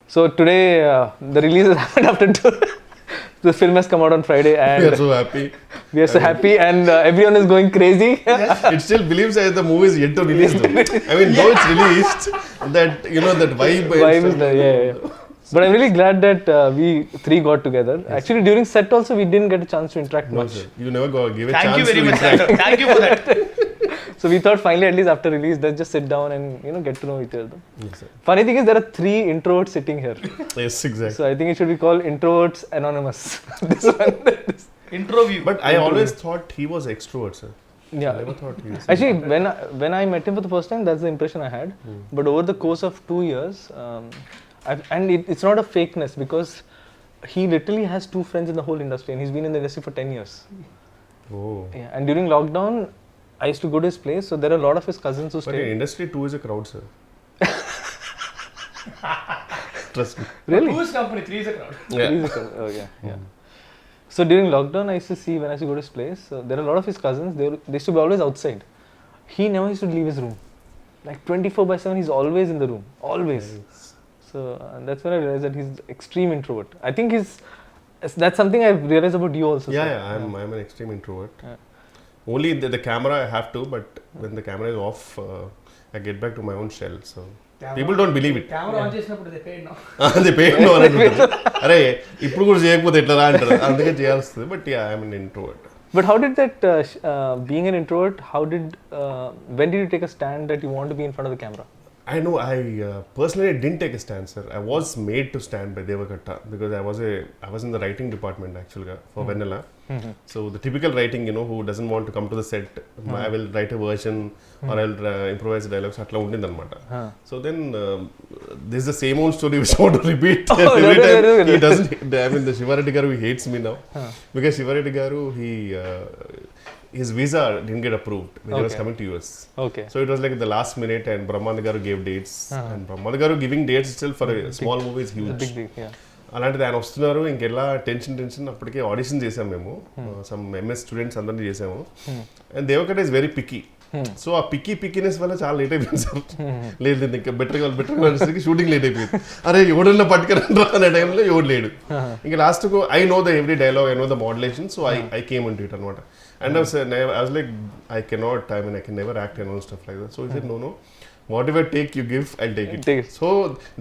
So today the release has happened after two. The film has come out on Friday, and We are so happy. we are so happy, and everyone is going crazy. It still believes that the movie is yet to release though. I mean, though it's released, that that vibe. Vibe is there, yeah. But I'm really glad that we three got together. Yes. Actually, during set also we didn't get a chance to interact much. Sir. You never give a Thank chance you very to much, interact. Santo. Thank you for that. So we thought finally, at least after release, let's just sit down and get to know each other. Yes, sir. Funny thing is, there are 3 introverts sitting here. Yes, exactly. So I think it should be called Introverts Anonymous. This one. Intro view. But I always thought he was extrovert, sir. I Yeah. never thought he was. Actually, when I met him for the first time, that's the impression I had. But over the course of 2 years, it's not a fakeness, because he literally has 2 friends in the whole industry, and he's been in the industry for 10 years. Oh. Yeah. And during lockdown, I used to go to his place, so there are a lot of his cousins who But in stay. industry, 2 is a crowd, sir. Trust me. Really? Whose company? 3 is a crowd. Yeah. Oh, yeah. So during lockdown, I used to see when I used to go to his place. So there are a lot of his cousins. They used to be always outside. He never used to leave his room. Like 24/7, he's always in the room. Always. Yes. So that's when I realized that he's extreme introvert. I think that's something I've realized about you also. Yeah, sir. I'm an extreme introvert. Yeah. Only the camera I have to, but when the camera is off, I get back to my own shell. So people don't believe it. Camera on చేసినప్పుడు they paid now. అది పేరు అరే ఇప్పుడు కూడా చేయకపోతే ఎట్లా రా అంటారు అందుకే చేయాల్సింది but yeah I'm an introvert. But how did that, being an introvert, when did you take a stand that you want to be in front of the camera? I know I personally didn't take a stand, sir. I was made to stand by Devakatta because I was in the writing department actually for Vennela. So the typical writing, who doesn't want to come to the set, I will write a version or I'll improvise dialogues. Atla undindi anamata. So then this is the same old story which I want to repeat every time. He doesn't. I mean, the Shivareddy garu, he hates me now because Shivareddy garu his visa didn't get approved when he was coming to US. Okay. So it was like the last minute, and Brahmanda garu gave dates, and Brahmanda garu giving dates itself for a small movie is huge. Big deal, yeah. అలాంటిది ఆయన వస్తున్నారు ఇంకెలా tension అప్పటికే audition చేసాము మేము some MS students అందరినీ చేసాము and Devakatta is very picky so ah pickiness వల్ల చాలా లేట్ అయిపోయింది సార్ లేదు ఇంకా బెటర్ కావాలి షూటింగ్ లేట్ అయిపోయింది అరే ఎవడన్నా పట్టుకురండి అనే టైంలో ఎవడు లేడు ఇంకా last I know the every dialogue I know the modulation so I came in to it అనమాట and I was like I can never act and all stuff like that. So he said no, whatever take you give, I'll take it. So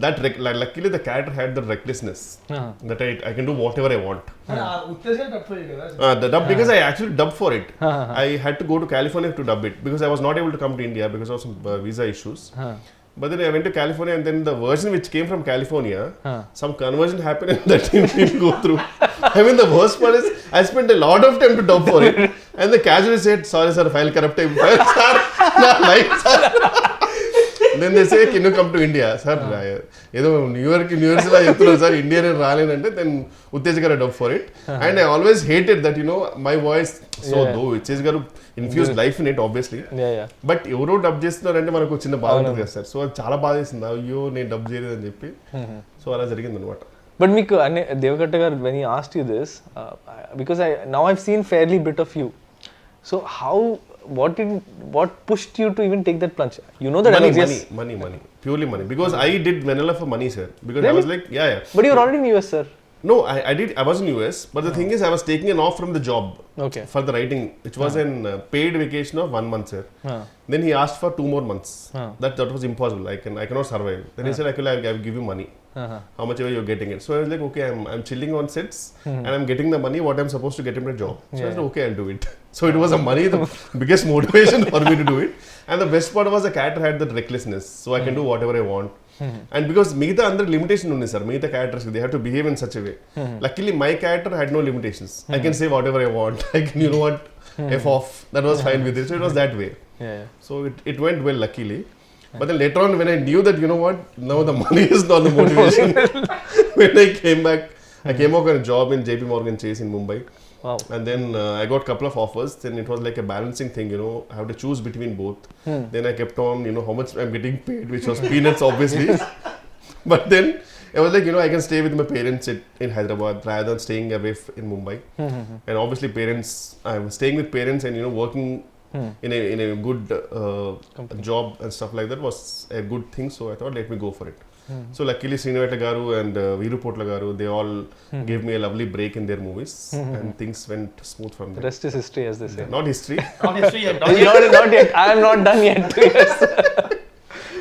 that luckily the character had the recklessness that I can do whatever I want. ఉత్తేజం తప్పదు కదా. The dub, because I actually dubbed for it. I had to go to California to dub it because I was not able to come to India because of some visa issues. But then I went to California, and then the version which came from California, some conversion happened and that didn't go through. I mean, the worst part is I spent a lot of time to dub for it, and the casually said, "Sorry sir, file corrupted." Sir, like sir. Then they say, "Can you come to India, sir?" ఏదో న్యూయార్క్ York చెప్తున్నారు sir India రాలేనంటే then Uttej garu dub for it and I always hated that my voice so though Uttej garu infuse life in it obviously but ఎవరో dub చేస్తున్నారంటే మనకు చిన్న బాధ ఉంటుంది కదా సార్ సో అది చాలా బాధ వేసింది అయ్యో నేను డబ్ చేయలేదని చెప్పి సో అలా జరిగింది అనమాట. But మీకు Devakatta garu, when he asked you this, because now I've seen fairly bit of you, so what pushed you to even take that plunge? You know that money, purely money, because I did Vennela for money, sir, because really? I was like yeah. But you were already in US, sir. No, I was in US, but the thing is I was taking an off from the job for the writing, which was an paid vacation of 1 month, sir. Then he asked for 2 more months. That was impossible. I cannot survive. Then he said, I'll give you money. How much ever you're getting it. So I was like, okay, I'm chilling on sets and I'm getting the money what I'm supposed to get in my job. So I said, okay, I'll do it. So it was the biggest motivation for me to do it. And the best part was the character had that recklessness, so I can do whatever I want. And because Meeta under limitation only, sir, Meeta characters they have to behave in such a way. Luckily my character had no limitations. I can say whatever I want. I can, F off. That was fine with it. So it was that way. So it went well, luckily. But then later on, when I knew that, now the money is not the motivation. When I came back, I came out on a job in JP Morgan Chase in Mumbai. Wow. And then I got a couple of offers. Then it was like a balancing thing, I have to choose between both. Then I kept on, how much I'm getting paid, which was peanuts, obviously. But then I was like, I can stay with my parents in Hyderabad rather than staying away in Mumbai. And obviously I was staying with parents and, working in a good job and stuff like that was a good thing. So I thought, let me go for it. So luckily Sriniveta garu and Veeru Potla garu, they all gave me a lovely break in their movies, and things went smooth from there. The rest is history, as they say. Not history. Not history yet. Not yet. I am not done yet. Yes.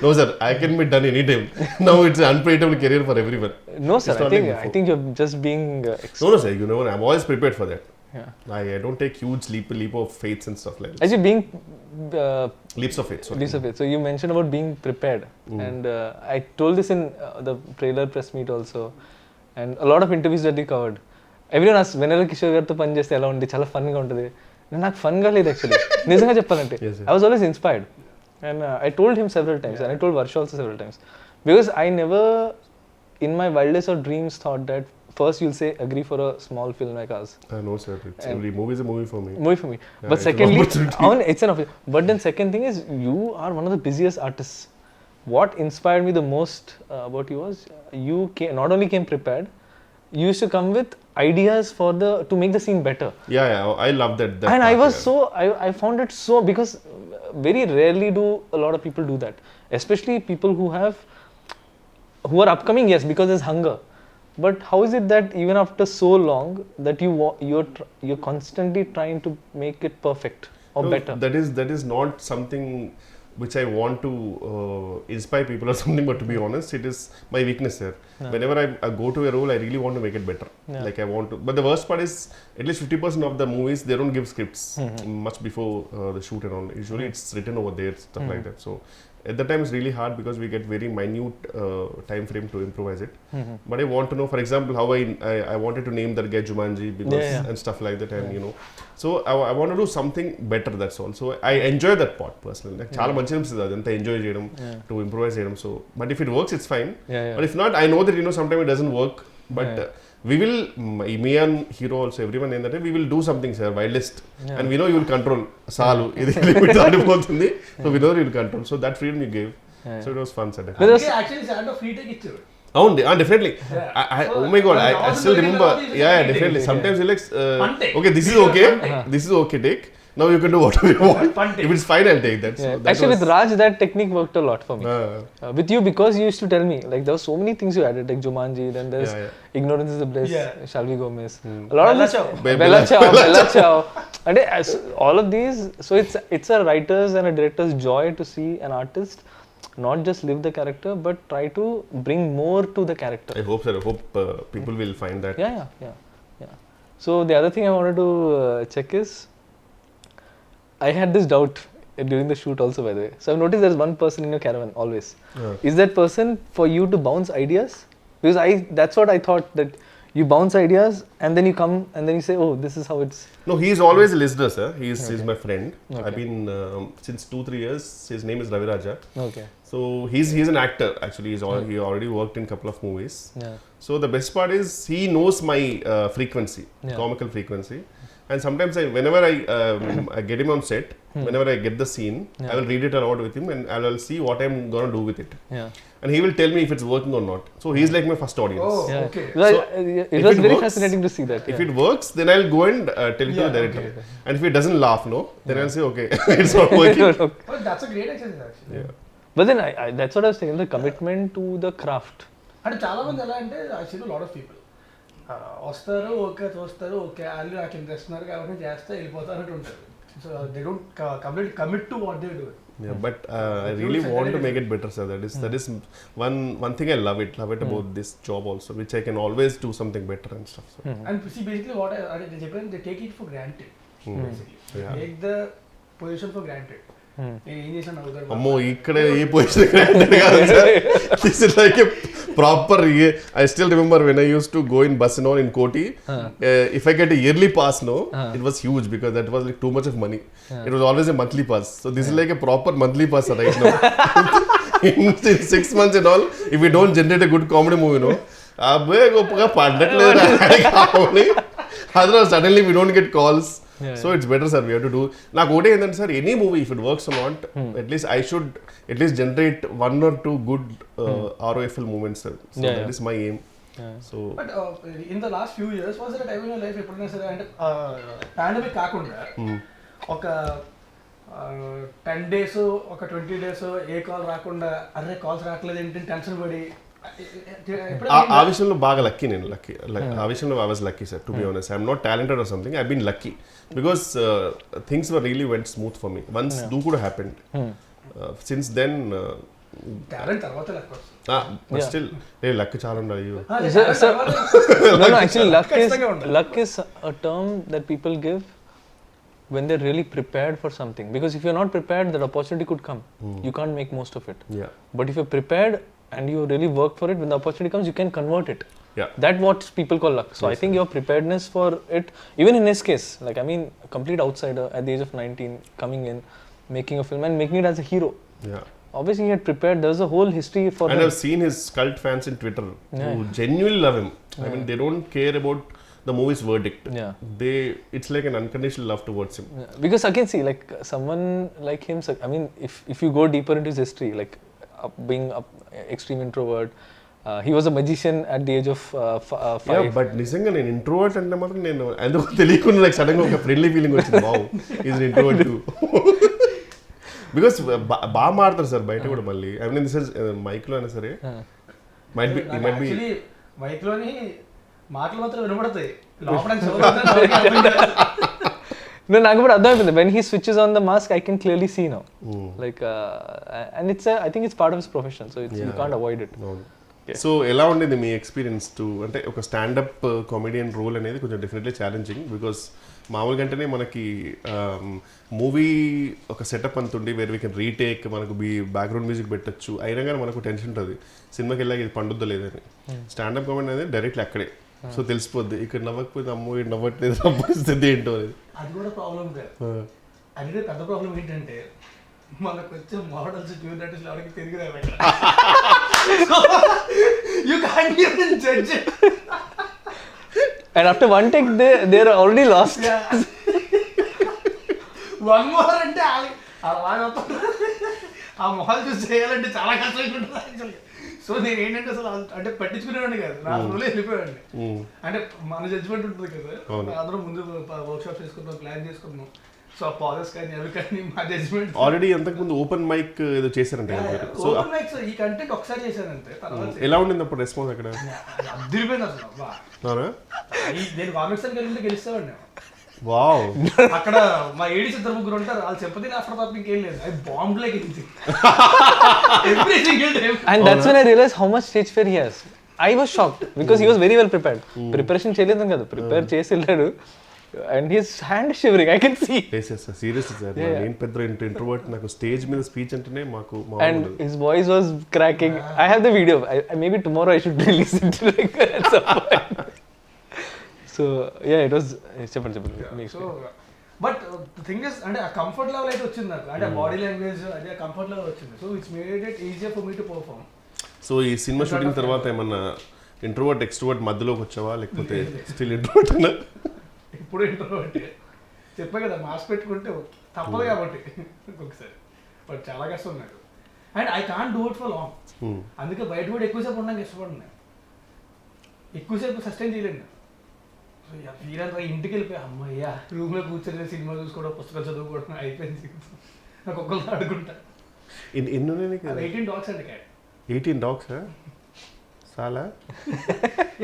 No sir, I can be done anytime. Now it's an unpredictable career for everyone. No sir, It's not like I before. think you're just being No sir, you know, I'm always prepared for that. Yeah. I don't take huge leap of faiths and stuff like that. Actually, being Leaps of faith. Sorry. leaps of faith. So you mentioned about being prepared, and I told this in the trailer press meet also, and a lot of interviews that we covered. Everyone asked, Vennela Kishore గారితో పని చేస్తే ఎలా ఉంది, చాలా ఫన్గా ఉంటుంది. నాకు ఫన్గా లేదు actually, నిజంగా చెప్పాలంటే. I was always inspired, and I told him several times, and I told Varsha also several times, because I never in my wildest of dreams thought that first you'll say agree for a small film like ours. No sir, every movie is a movie for me. But it's secondly, an opportunity. it's an opportunity. But then second thing is, you are one of the busiest artists. What inspired me the most about you was, you not only came prepared, you used to come with ideas for to make the scene better. Yeah, I love that. And part, I was I found it so, because very rarely do a lot of people do that. Especially people who are upcoming, yes, because there's hunger. But how is it that even after so long that you're constantly trying to make it perfect or better? That is not something which I want to inspire people or something, but to be honest, it is my weakness here. Yeah. Whenever I go to a role, I really want to make it better. Yeah. Like I want to, but the worst part is, at least 50% of the movies, they don't give scripts much before the shoot and all. Usually it's written over there, stuff like that. So at that time it's really hard, because we get very minute time frame to improvise it. But I want to know, for example, how I wanted to name that guy Jumanji, because and stuff like that, and you know, so I want to do something better, that's all. So I enjoy that part personally. Like chaala manchi anisthadi adantha enjoy cheyadam, to improvise cheyadam. So but if it works, it's fine. But if not, I know that, you know, sometimes it doesn't work, but we will, me and Hero also, everyone in that, we will do something, sir, wildest, and we know you will control. Salu, idi limit daadipotundi, so we know you will control. So that freedom you gave, so it was fun, sir. Actually, Santo free take ichu. Oh, definitely. Oh my God, I still remember. Yeah, definitely. Sometimes you like, okay, this is okay, this is okay, take. Now you can do whatever you want. If it's fine, I'll take that. So that actually, with Raj, that technique worked a lot for me. With you, because you used to tell me, like, there were so many things you added, like Jumanji, then there's Ignorance is the Bliss, Shall We Go Miss. A lot of this. Bella Ciao. And all of these, so it's a writer's and a director's joy to see an artist not just live the character, but try to bring more to the character. I hope, sir. I hope people will find that. Yeah. So the other thing I wanted to check is, I had this doubt during the shoot also, by the way. So I've noticed there's one person in your caravan always. Is that person for you to bounce ideas? Because that's what I thought, that you bounce ideas and then you come and then you say, oh, this is how it's. No, he's always a listener, sir. He's my friend. I've been since 2-3 years. His name is Ravi Raja. Okay. So he's an actor actually. He already worked in a couple of movies. So the best part is, he knows my frequency, comical frequency. And sometimes whenever I get him on set, whenever I get the scene, I will read it aloud with him, and I will see what I'm gonna do with it. And he will tell me if it's working or not. So he's like my first audience. Oh, okay. So it was very fascinating to see that. If it works, then I'll go and tell it to the director. Okay. And if it doesn't laugh, then I'll say, okay, it's not working. Well, that's a great exercise actually. But then that's what I was saying, the commitment to the craft. And చాలా మంది ఎలా అంటే, I see a lot of people. వస్తారు, okay చూస్తారు, okay వాళ్ళు నాకు interest ఉన్నారు కాబట్టి చేస్తే వెళ్ళిపోతారు అన్నట్టు ఉంటారు. So they don't commit to what they do. Yeah, but I really want to make it better, sir. That is one thing I love it about this job also, which I can always do something better and stuff. So. And see, basically what they take it for granted. Basically, take the position for granted. నేను ఏం చేశాను అవుతారు. అమ్మో, ఇక్కడ ఈ position granted కాదు sir. This is like a proper. I still remember when I used to go in bus and all in Koti. If I get a yearly pass, it was huge, because that was like too much of money. It was always a monthly pass. So this is like a proper monthly pass right now. In 6 months and all, if we don't generate a good comedy movie, abbe goppaga paddatledu kaavali. Otherwise suddenly we don't get calls. So it's better, sir. We have to do. Now, go and then, sir, any movie, if it works or not, at least I should at least generate 1 or 2 good ROFL moments, sir. So that is my aim. So. But in the last few years, was there a time in your life ఎప్పుడైనా సరే అంటే pandemic కాకుండా ఒక 10 days ఒక 20 days ఏ call రాకుండా, అరే calls రావట్లేదు ఏంటి టెన్షన్ పడి ఆ విషయంలో బాగా లక్కీ నేను ఆ విషయంలో I was lucky sir to be honest I'm not talented or something I been lucky because things were really went smooth for me once do కూడా హ్యాపెండ్ సిన్స్ దెన్ టాలెంట్ తర్వాత luck వస్తుంది still luck చాలా ఉండాలి. No, actually luck is a term that people give when they're really prepared for something, because if you're not prepared, that opportunity could come. You can't make most of it. Yeah. But if you're prepared and you really work for it, when the opportunity comes, you can convert it. Yeah. That's what people call luck. So yes, I think your preparedness for it, even in his case, like I mean, a complete outsider at the age of 19, coming in, making a film and making it as a hero. Yeah. Obviously he had prepared. There's a whole history for and him. I've seen his cult fans in Twitter who genuinely love him. I mean, they don't care about the movie's verdict. It's like an unconditional love towards him. Because again, see, like someone like him, I mean, if you go deeper into his history, like being an extreme introvert, he was a magician at the age of 5. Yeah, but నిజంగా నేను introvert అంటే మాత్రం నేను ఎందుకు తెలియకుండా like sudden గా ఒక friendly feeling వచ్చింది. Wow, is an introvert too because బాగా మాడతారు సార్ బయట కూడా మళ్ళీ. I mean this is mic లో అయినా సరే మైట్ బి మైక్ లోని మాటలు మాత్రం వినబడతాయి. నాకు కూడా అర్థమైపోయింది. when he switches on the mask, I can clearly see now. Like and it's I think it's part of his profession, so you can't avoid it. So ఎలా ఉండేది మీ ఎక్స్పీరియన్స్ టు అంటే ఒక స్టాండప్ కామెడియన్ రోల్ అనేది కొంచెం definitely challenging because మామూలుగా అంటేనే మనకి movie ఒక సెటప్ అంతుండి వేర్ వీ కెన్ రీటేక్, మనకు బ్యాక్గ్రౌండ్ మ్యూజిక్ పెట్టచ్చు, అయినా కానీ మనకు టెన్షన్ ఉంటుంది సినిమాకి వెళ్ళాక ఇది పండుద్దా లేదని. స్టాండప్ కామెడీ అనేది డైరెక్ట్లీ అక్కడే సో తెలిసిపోద్ది. ఇక్కడ నవ్వకపోతే అమ్మో నవ్వట్లేదు పరిస్థితి ఏంటో అది. అది కూడా ప్రాబ్లం కాదు. అది పెద్ద ప్రాబ్లం ఏంటంటే మనకు వచ్చే మోడల్స్ ట్యూన్ ఆర్టిస్టులు ఎవరికి తిరిగి you can't even judge it. And after one take, they're already lost. Yeah. One more అంటే ఆ మొహాలు చూసి చేయాలంటే చాలా కష్టంగా ఉంటుంది యాక్చువల్గా. సో నేను ఏంటంటే అసలు అంటే పట్టించుకునేవాడిని కాదు, నా రోజులో వెళ్ళిపోయాడిని. అంటే మన జడ్జిమెంట్ ఉంటుంది కదా, అందరం ముందు వర్క్ షాప్ చేసుకుంటాం, ప్లాన్ చేసుకుంటున్నాం. సో పాజెస్ కానీ అవి కానీ మా జడ్జిమెంట్. ఆల్రెడీ అంతకు ముందు ఓపెన్ మైక్ ఏదో చేశారంటే సో ఓపెన్ మైక్ ఈ కంటెంట్ ఒకసారి చేశానంటే తర్వాత ఎలా ఉండింది అప్పుడు రెస్పాన్స్ అక్కడ? అదిరిపోయింది అసలు. నేను కామిక్స్ అని వెళ్ళి గెలుస్తామండి. వావ్, అక్కడ మా ఏడీస్ 2-3 ఉంటారు, వాళ్ళు చెప్పది ఆఫ్టర్ తప్ప ఇంకేం లేదు. అది bomb like and that's when I realized how much stage fear he has. I was shocked because he was very well prepared. Preparation చేయలేదు కదా, ప్రిపేర్ చేసి వెళ్ళాడు. And his hand shivering, I can see. Yes, seriously sir. నేను పెద్ద introvert, నాకు stage మీద speech అంటేనే మాకు and his voice was cracking. I have the video. Maybe tomorrow I should release it like at some point. So yeah, it was చెప్పండి. So but the thing is అంటే ఆ comfort level అయితే వచ్చింది నాకు, అంటే body language అదే comfort level వచ్చింది. So it's made it easier for me to perform. So ఈ సినిమా షూటింగ్ తర్వాత ఏమన్నా ఇంట్రోవర్ట్ ఎక్స్ట్రోవర్ట్ మధ్యలోకి వచ్చావా లేకపోతే స్టిల్ ఇంట్రోవర్ట్ అన్నా? ఇప్పుడు ఇంట్రోవర్ట్ చెప్పా కదా, మాస్క్ పెట్టుకుంటే తప్పదు కాబట్టి ఇంకొకసారి. బట్ చాలా కష్టం నాకు, and I can't do it for long. అందుకే బయట కూడా ఎక్కువసేపు ఉండడానికి ఇష్టపడినా, ఎక్కువసేపు సస్టైన్ చేయలేను. సో వీరంతా ఇంటికి వెళ్ళిపోయి అమ్మయ్యా రూమ్లో కూర్చొని సినిమా చూసుకోవడం, పుస్తకాలు చదువుకోవడం అయిపోయింది. నాకు ఒక్కళ్ళు ఆడుకుంటా. 18 dogs అండి క్యాట్. 18 dogs చాలా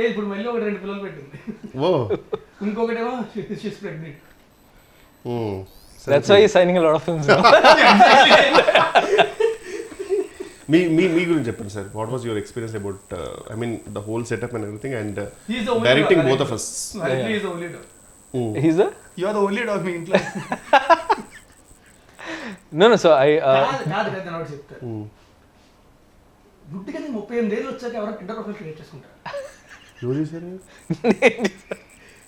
ఇప్పుడు మళ్ళీ 2 పిల్లలు పెట్టింది. ఓ, ఇంకొకటేమో she's pregnant. That's why he's signing a lot of films now. మీ గురించి చెప్పండి sir. What was your experience about I mean the whole setup and everything and directing both of us? He is the only dog. He's the? You are the only dog మీ ఇంట్లో. No, so I కాదు నాడు చెప్తారు. గుడ్డిగా 38 ఏళ్ళు వచ్చాక ఎవరైనా Tinder profile create చేసుకుంటారు? ఎవరు చేశారు?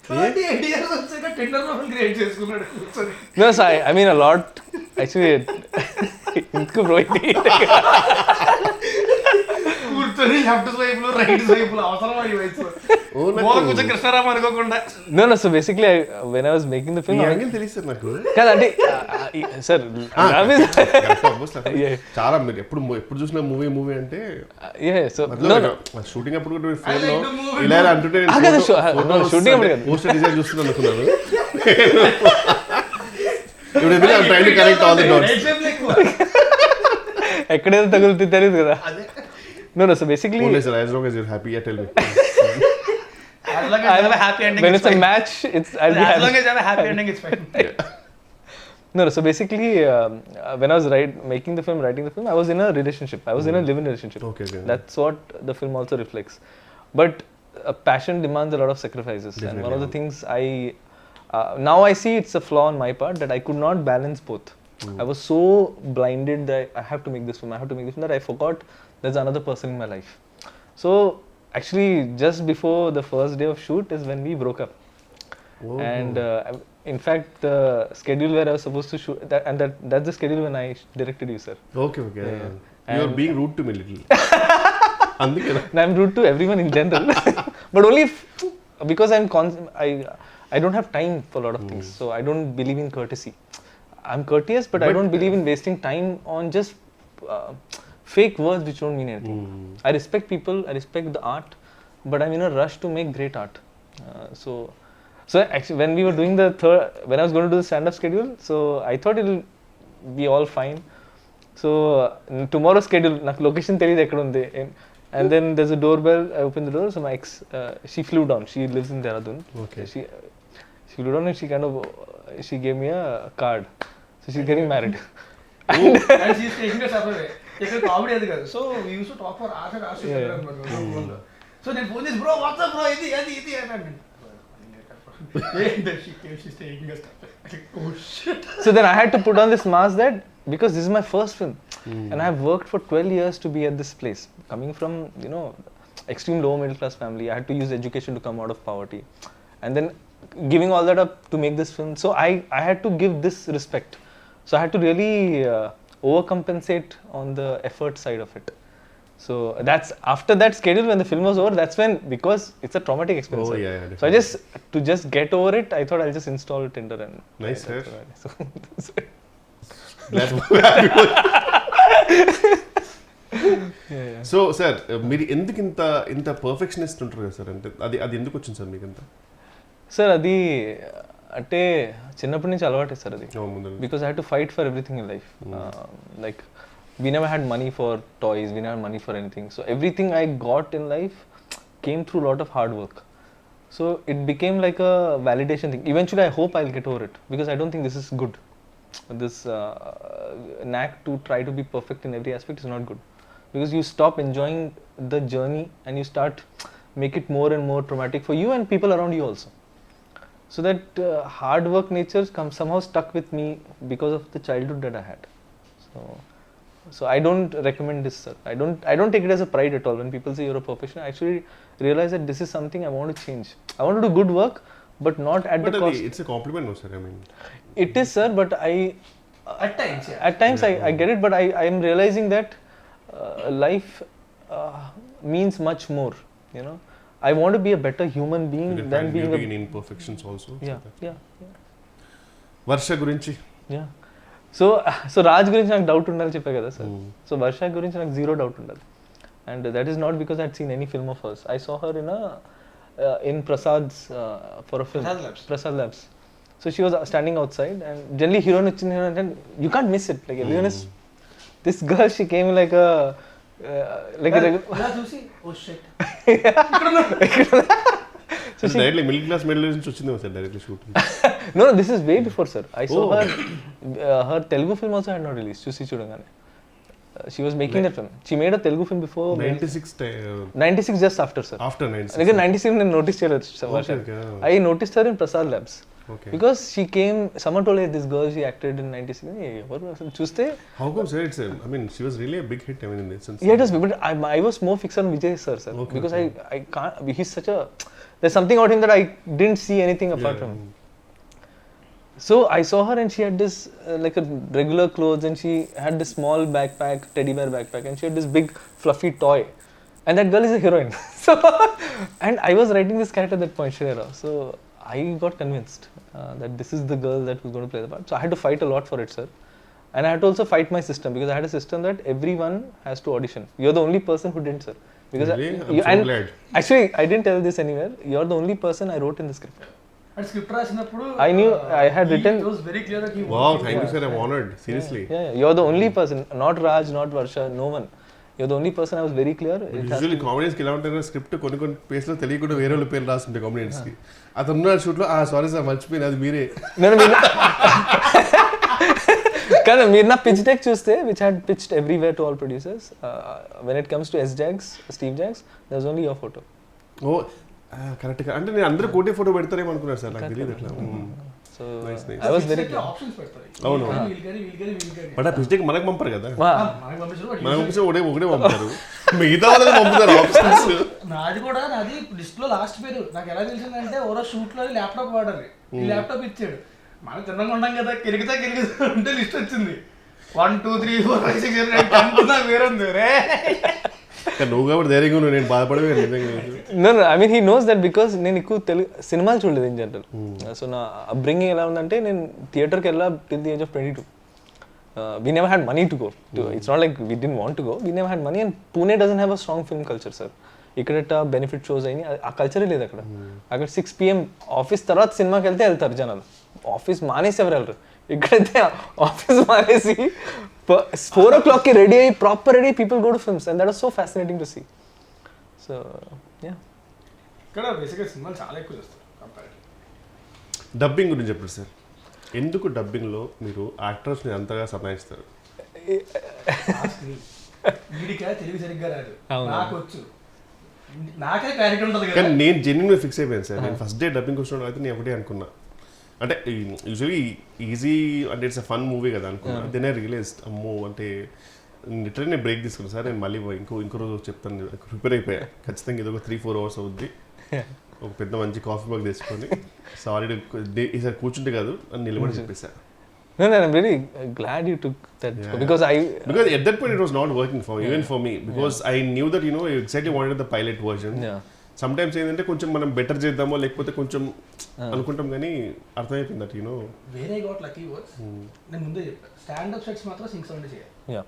38 years వచ్చాక టిండర్ ప్రొఫైల్ క్రియేట్ చేసుకున్నాడు. No, so I mean a lot actually. ఇంకో కూర్చొని లెఫ్ట్ స్వైపులు రైట్ స్వైపులు అవసరం ఈ వయసు. కొంచెం కృష్ణారామ అనుకోకుండా. No, so basically when I was making the film, తెలుసు నాకు కాదంటే సార్ చాలా మీరు ఎప్పుడు చూసిన మూవీ అంటే షూటింగ్ అప్పుడు కూడా ఫోన్ లో ఇలా అంటుంటే షూటింగ్ పోస్టర్ డిజైన్ చూస్తున్నాను అనుకున్నాను. ఇప్పుడు కనెక్ట్ ఆల్ ది డాట్స్. ఎక్కడైనా తగులుతుంది తెలియదు కదా. No, so basically, Only sir, as long as you're happy, yeah, tell me. As long as you have a happy ending, when it's it's a fine. match, I'll be As happy. long as you have a happy ending, it's fine. No, so basically, when I was writing the film, I was in a relationship. I was in a live-in relationship. Okay. That's what the film also reflects. But passion demands a lot of sacrifices. And one of the things now I see it's a flaw on my part that I could not balance both. I was so blinded that I have to make this film, that I forgot there's another person in my life. So actually, just before the first day of shoot is when we broke up. And in fact, the schedule where I was supposed to shoot, that's the schedule when I directed you, sir. Okay. You are being rude to me little. And I'm rude to everyone in general, but only because I don't have time for a lot of things, so I don't believe in courtesy. I'm courteous, but I don't believe in wasting time on just fake words which don't mean anything. I respect people, I respect the art, but I'm in a rush to make great art. So actually, when we were doing when I was going to do the stand-up schedule, so I thought it'll be all fine. So tomorrow's schedule, నాకు location తెలియదు ఎక్కడ ఉంది. And then there's a doorbell. I opened the door. So my ex, she flew down. She lives in Dehradun. Okay. She flew down and she gave me a card. So she's getting married. And she's taking us away. Take a comedy adi kaadu. So we used to talk for hours and hours. So then phone is, bro, what's up, bro? Idi. And I mean, then she's taking us. Oh shit. So then I had to put on this mask because this is my first film. And I have worked for 12 years to be at this place. Coming from, extreme lower middle class family, I had to use education to come out of poverty. And then giving all that up to make this film. So I had to give this respect. So I had to really overcompensate on the effort side of it. So that's after that schedule, when the film was over, that's when, because it's a traumatic experience. Oh, yeah, so to just get over it, I thought I'll just install Tinder and... Nice, sir. So, so sir మీరు ఎందుకు ఇంత perfectionist ఉంటారు కదా sir, అంటే అది ఎందుకు వచ్చింది sir మీకు అంత? సార్ అది అంటే చిన్నప్పటి నుంచి అలవాటే సార్ అది. Because I had to fight for everything in life. Like we never had money for toys, we never had money for anything. So everything I got in life came through a lot of hard work. So it became like a validation thing. Eventually I hope I'll get over it, because I don't think this is good. This knack to try to be perfect in every aspect is not good. Because you stop enjoying the journey and you start make it more and more traumatic for you and people around you also. So that hard work nature somehow stuck with me because of the childhood that I had. So I don't recommend this, sir. I don't take it as a pride at all when people say you're a professional. I actually realize that this is something I want to change. I want to do good work, but not at the cost. It's a compliment, no sir. I mean, it is, sir, but at times I get it, but I am realizing that life means much more. I want to be a better human being than being in imperfections also. Yeah. Varsha gurinchi. Yeah. So Raj గురించి నాకు doubt ఉండాలి చెప్పా కదా sir. So Varsha గురించి నాకు zero doubt ఉండాలి. And that is not because I had seen any film of hers. I saw her in Prasad's for a film. Prasad Labs. So she was standing outside, and generally heroine వచ్చింది and you can't miss it. Like everyone is, this girl, she came like a చూసి oh shit. So directly middle class నుంచి వచ్చింది sir directly shoot. No, this is way before, sir. I saw her Telugu film also had not released. చూసి చూడగానే she was making that film. She made a Telugu film before 96 just after, sir. After 96. Again 96 నేను noticed చేయలేదు sir. I noticed her in Prasad Labs. Okay. Because she came, someone told her this girl, she acted in 96. ఎవరు అసలు చూస్తే how come sir, it's I mean she was really a big hit, I mean, in that sense. Yeah, it was, but I was more fixed on Vijay sir. Okay, because I can't, he's such a, there's something about him that I didn't see anything apart from him. So I saw her and she had this like a regular clothes, and she had this small backpack, teddy bear backpack, and she had this big fluffy toy, and that girl is a heroine. So and I was writing this character at that point, Shreya. So I got convinced that this is the girl that was going to play the part. So I had to fight a lot for it, sir. And I had to also fight my system, because I had a system that everyone has to audition. You're the only person who didn't, sir. Because really? I'm so glad. Actually, I didn't tell this anywhere. You're the only person I wrote in the script. And script రాసినప్పుడు I knew I had written. It was very clear that he. Wow, thank you sir, I'm honored. Seriously. Yeah. You're the only person, not Raj, not Varsha, no one. you're the only person I was very clear. Usually కామెడియన్స్కి ఎలా ఉంటారు, script కొన్ని ప్లేస్లో తెలియకుండా వేరే వాళ్ళ పేరు రాస్తుంటాయి కామెడియన్స్కి. అతను ఉన్న షూట్లో సారీ సార్ మర్చిపోయింది అది మీరే. కానీ మీరు నా పిచ్ డెక్ చూస్తే which had pitched everywhere to all producers, when it comes to Steve Jobs there was only your photo. Oh correct. అంటే నేను అందరూ కోటే ఫోటో పెడతారేమో అనుకున్నాను సార్, నాకు తెలియదు అట్లా. So I was very options పెడతారు. అవును, బట్ ఆ పిచ్ డెక్ మనకు పంపరు కదా, మనకు పంపించిన ఒకటే పంపుతారు, మిగతా వాళ్ళని పంపుతారు ఆప్షన్స్. నాది లిస్ట్ లో లాస్ట్ పేరు నాకు ఎలా తెలిసిందంటే ఓరో షూట్ లో ల్యాప్టాప్ వాడాలి, ఈ ల్యాప్టాప్ ఇచ్చాడు. మనం తిన్నగా ఉన్నాం కదా, కెలిగితా అంటే లిస్ట్ వచ్చింది 1 2 3 4 5 6 7 8 10 వేరే ఉంది రే. నువ్వు కాబట్టి ధైర్యంగా ఉన్నావు, నేను బాధపడలేదు. No, I mean he knows that because నేను ఎక్కువ తెలుగు సినిమాలు చూడలేదు ఇన్ జనరల్. సో నా అప్బ్రింగింగ్ ఎలా ఉందంటే నేను థియేటర్కి వెళ్ళా till the age of 22. We never had money to go. It's not like we didn't want to go. We never had money, and Pune doesn't have a strong film culture, sir. ఇక్కడ benefit shows అయినాయి, ఆ కల్చరే లేదు అక్కడ. అక్కడ 6 PM office తర్వాత సినిమాకి వెళ్తారు జనాలు, ఆఫీస్ మానేసి ఎవరు వెళ్ళరు. ఇక్కడైతే ఆఫీస్ మానేసి 4 o'clock రెడీ అయ్యి proper ready people go to films, and that was so fascinating to see. So yeah, ఇక్కడ బేసిక్గా సినిమాలు చాలా ఎక్కువ చూస్తారు కంపారిటివ్. డబ్బింగ్ గురించి చెప్పండి సార్, ఎందుకు డబ్బింగ్లో మీరు యాక్టర్స్ని అంతగా సతాయిస్తారు? వీడికా తెలుగు సరిగ్గా రాదు, నాకు వచ్చు, నాకే క్లారిటీ ఉంటుంది కదా. కానీ నేను జెన్యున్గా ఫిక్స్ అయిపోయాను సార్. నేను ఫస్ట్ డే డబ్బింగ్ వచ్చినప్పుడు అయితే నేను ఒకటే అనుకున్నా, అంటే యూజువలీ ఈజీ అంటే ఇట్స్ అ ఫన్ మూవీ కదా అనుకున్నా. దెన్ ఐ రియలైజ్డ్ అమ్మో అంటే లిటరల్లీ నేను బ్రేక్ తీసుకున్నాను సార్. నేను మళ్ళీ ఇంకో రోజు చెప్తాను, ప్రిపేర్ అయిపోయా ఖచ్చితంగా. ఇది ఒక 3-4 hours అవుద్ది, ఒక పెద్ద మంచి కాఫీ బాగ్ తీసుకొని సారీ ఈసారి కూర్చుంటే కాదు అని నిలబడి చెప్పేసా. No, I'm really glad you took that, because at that point it was not working even for me, because I knew that I exactly wanted the pilot version. Sometimes ఏంటంటే కొంచెం మనం better చేద్దామో లేకపోతే కొంచెం అనుకుంటాం, కానీ అర్థమైపోయింది దట్ వేరే got lucky words. నేను ముందే చెప్పాను, స్టాండప్ సెట్స్ మాత్రం సింక్ సౌండ్ చేయాలి.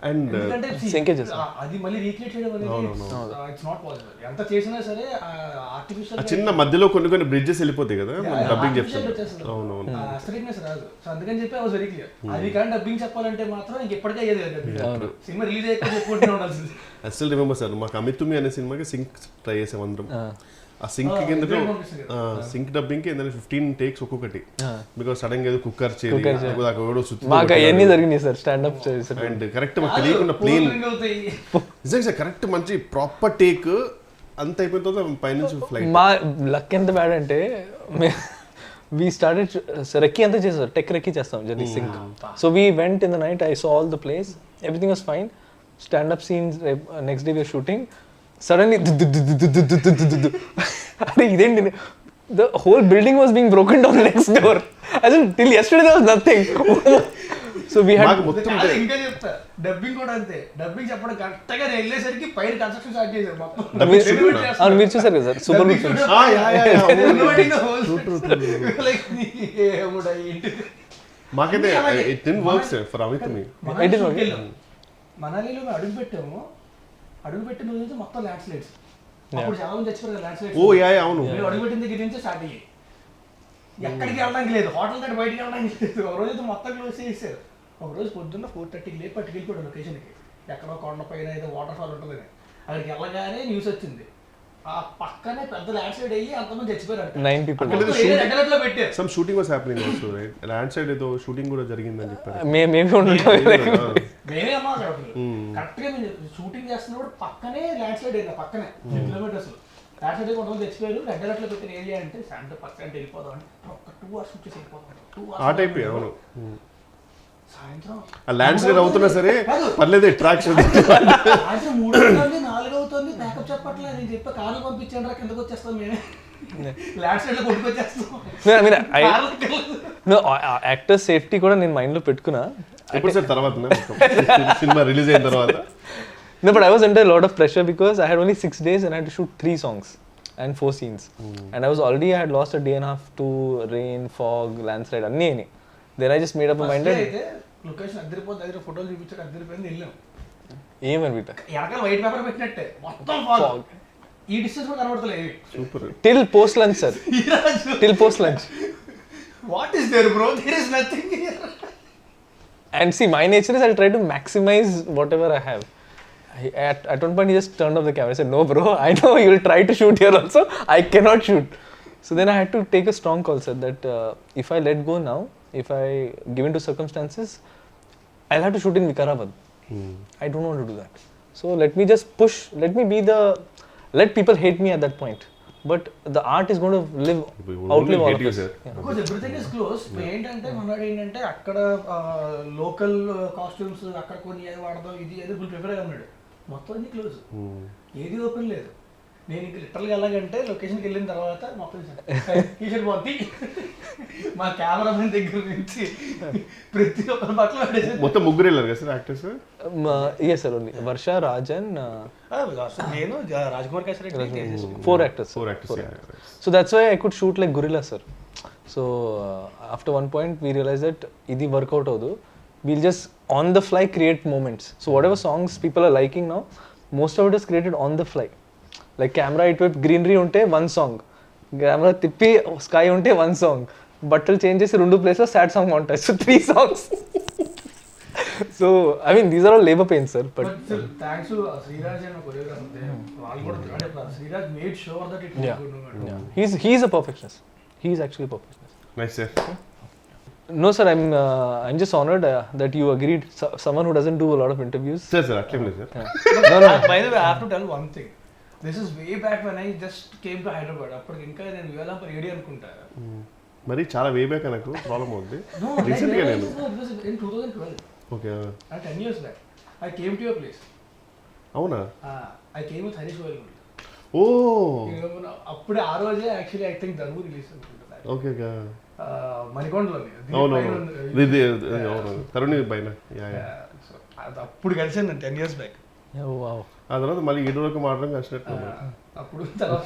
అండ్ అది మళ్ళీ రీక్రియేట్ చేయడం అనేది ఇట్స్ నాట్ పాసిబుల్. ఎంత చేసినా సరే ఆర్టిఫిషియల్ చిన్న మధ్యలో కొన్ని బ్రిడ్జెస్ వెళ్ళిపోతాయి కదా డబ్బింగ్ చెప్తాను. అవునవును, అస్థెటిక్నెస్ రాదు. సో అందుకని చెప్పి ఐ వాస్ వెరీ క్లియర్. అది కానీ డబ్బింగ్ చెప్పాలంటే మాత్రం ఇంకెప్పటికీ అయ్యేది కదా, సినిమా రిలీజ్ అయ్యాక చెప్పుకుంటూనే ఉండాల్సింది. ఐ స్టిల్ రిమెంబర్ సార్, మాకు అమితుమి అనే సినిమాకి సింక్ ట్రై చేసాం అందరం. ఆ సింక్ కింద సింక్ డబ్బింగ్ కి 15 takes ఒక్కొక్కటి, బికాస్ సడన్ గా ఏదో కుక్కర్ చేయాలి జరిగింది సార్ స్టాండప్. అండ్ కరెక్ట్ మాకు తెలియకుండా ప్లేన్ నిజంగా సార్ కరెక్ట్ మంచి ప్రాపర్ టేక్ అంత అయిపోయిన తర్వాత పైనుంచి ఫ్లైట్. మా లక్ ఎంత బ్యాడ్ అంటే we started రెక్కీ అంతా చేస్తారు, టెక్ రెక్కీ చేస్తాం journey sync. So we went in the night, I saw all the place, everything was fine. Stand-up scenes, next day we were shooting. Suddenly, the whole building was being broken down next door. As in, till yesterday there was nothing. So we had. ఇంకా చెప్తా, dubbing కూడా అంతే. Dubbing చెప్పడం కరెక్ట్గా వెళ్ళేసరికి పైన construction start చేశారు. మీరు చూసారు కదా సార్, సూపర్ గుడ్ ఫిల్మ్స్. మాకైతే it didn't work sir for Amitami. మనాలిలో అడుగుపెట్టిన రోజు మొత్తం ల్యాండ్ స్లైడ్స్. అప్పుడు చాలా మంది చచ్చిపోయారు ల్యాండ్ స్లైడ్స్. ఓ యా అవును, మేము అడుగుపెట్టిన దగ్గర నుంచి స్టార్ట్ అయ్యాయి. ఎక్కడికి వెళ్ళడానికి లేదు, హోటల్ దగ్గర బయటికి వెళ్ళడానికి లేదు. ఒక రోజు మొత్తం క్లోజ్ చేశారు. ఒక రోజు పొద్దున్న 4:30కి లేపి పట్టుకెళ్ళిపోయాడు లొకేషన్కి. ఎక్కడో కొండ పైన ఏదో వాటర్ ఫాల్ ఉంటుందని. అక్కడికి వెళ్ళగానే న్యూస్ వచ్చింది, ఆ పక్కనే పెద్ద ల్యాండ్ స్లైడ్ అయ్యి అంతమంది చచ్చిపోయారు. 9 people. పెట్టారు. Some shooting was happening also, right? Land slide ఏదో షూటింగ్ కూడా జరిగిందని చెప్పారు. మేమే మేమే అమ్మా కరెక్ట్గా మేము షూటింగ్ చేస్తున్నప్పుడు పక్కనే ల్యాండ్ స్లైడ్ అయింది. పక్కనే 10 kilometers ల్యాండ్ స్లైడ్ కొంతమంది చచ్చిపోయారు. రెడ్ అలర్ట్ లో పెట్టిన ఏరియా అంటే 100% వెళ్ళిపోదాం అంటే ఒక 2 hours వచ్చేసి వెళ్ళిపోతాం. 2 hours ఆ టైప్ అవును. సాయంత్రం ఆ ల్యాండ్ స్లైడ్ అవుతున్నా సరే పర్లేదు, అట్రాక్షన్. సాయంత్రం 3 అవుతుంది 4 అవుతుంది, బ్యాకప్ చెప్పట్లేదు. నేను చెప్పా కార్లు పంపించండి రా, కిందకు వచ్చేస్తాం మేమే. ల్యాండ్ స్లైడ్ లో కొట్టుకొచ్చేస్తాం. యాక్టర్ సేఫ్టీ కూడా నేను మైండ్ లో పెట్టుకున్నా. ఎప్పుడు సార్ తర్వాత సినిమా రిలీజ్ అయిన తర్వాత? No, but I was under a lot of pressure because I had only 6 days and I had to shoot 3 songs and 4 scenes. And I had lost a day and a half to rain, fog, landslide, anni. Then I just made up my mind. Location అద్దరిపోతే దగ్గర ఫోటోలు చూపించాక అద్దరిపోయింది. వెళ్ళాం ఏమని బిట్ట ఎనకాల white paper పెట్టినట్టే మొత్తం fog. ఈ distance కూడా కనబడతలేదు. Super. Till post lunch sir. Till post lunch. What is there bro? There is nothing here. And see, my nature is I'll try to maximize whatever I have. At one point, he just turned off the camera. I said, "No, bro. I know you'll try to shoot here also. I cannot shoot." So then I had to take a strong call, sir. That if I let go now, if I give in to circumstances, I'll have to shoot in Vikarabad. I don't want to do that. So let me just push. Let people hate me at that point. But the art is going to outlive all of us. Because everything is close. ఏంటంటే మనవాడు ఏంటంటే అక్కడ local costumes అక్కడ కొన్ని ఏది వాడదాం ఇది ఏదో ఫుల్ ప్రిపేర్ అయ్యి ఉన్నాడు. మొత్తం అన్ని క్లోజ్, ఏది ఓపెన్ లేదు. నేను ఇంక లిటరల్గా ఎలాగంటే లొకేషన్కి వెళ్ళిన తర్వాత మొత్తం టీషర్ట్ పోతే మా కెమెరామెన్ దగ్గర నుంచి ప్రతి ఒక్కరి బట్టలు మొత్తం ముగ్గురు వెళ్ళారు కదా sir actors? Yes sir, only Varsha, Raj and నేను Rajkumar kesari 4 actors. So that's why I could shoot like gorilla sir. So after one point we realized that idi work out avadu, we'll just on the fly create moments. So whatever songs people are liking now, most of it is created on the fly. Like camera ఇటువైపు greenery ఉంటే 1 song, camera తిప్పి sky ఉంటే 1 song, బట్టలు change చేసి 2 ప్లేస్లో sad song ఉంటాయి. So 3 songs. So I mean these are all labor pains sir, but thanks to Sriraj and choreographer, వాళ్ళు కూడా అంటే Sriraj made sure that it was good. Yeah, he's a perfectionist. He's actually a perfectionist. Nice sir. No sir, I'm just honored that you agreed. Someone who doesn't do a lot of interviews. Sir actually sir. No. By the way, I have to tell one thing. This is way back when I just came to Hyderabad. అప్పటికి ఇంకా నేను వివేలాంప AD అనుకుంటా. మరి చాలా way back నాకు problem అవుతుంది. Recently నేను in 2012. Okay. 10 years back. I came to your place. అవునా? I came with Harish Goyal. అప్పుడు ఆ రోజే యాక్చువల్లీ ఐ థింక్ ధర్ము రిలీజ్ అనుకుంటా. ఓకే మణికొండలోనే. అవును తరుణ్ పైన. అప్పుడు కలిసాను నేను 10 years back. Oh wow. ఆ తర్వాత మళ్ళీ ఈడోకి మాట్లాడడం కలిసినట్టు. అప్పుడు తర్వాత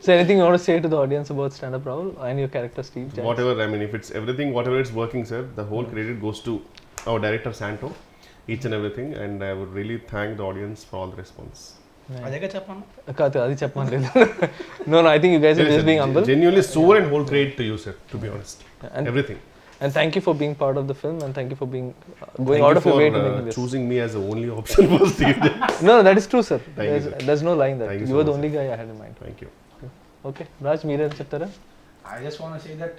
So anything you want to say to the audience about Standup Rahul and your character Steve? Whatever, I mean, if it's everything, whatever it's working, sir, the whole credit goes to our director Santo, each and everything, and I would really thank the audience for all the response. అదేగా చెప్పాను. కాదు అది చెప్పమని. No, I think you guys are just being humble. Genuinely sore and whole credit to you, sir, to be honest. And everything. And thank you for being part of the film, and thank you for being going out of your way to make this. Choosing me as the only option for Steve. No, that is true, sir. There's no lying that. Thank you You so were the much, only guy I had in mind. Thank you. Okay, Raj, మీరే చెప్తారా? I just want to say that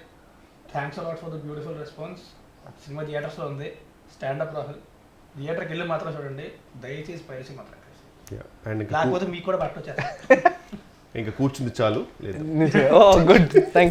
thanks a lot for the beautiful response. Cinema థియేటర్స్లో ఉంది. Stand up Rahul థియేటర్కి వెళ్ళి మాత్రం చూడండి, దయచేసి piracy మాత్రం లేకపోతే మీకు కూడా పట్టొచ్చారు. ఇంకా కూర్చుంది చాలు. Oh, good. Thank you.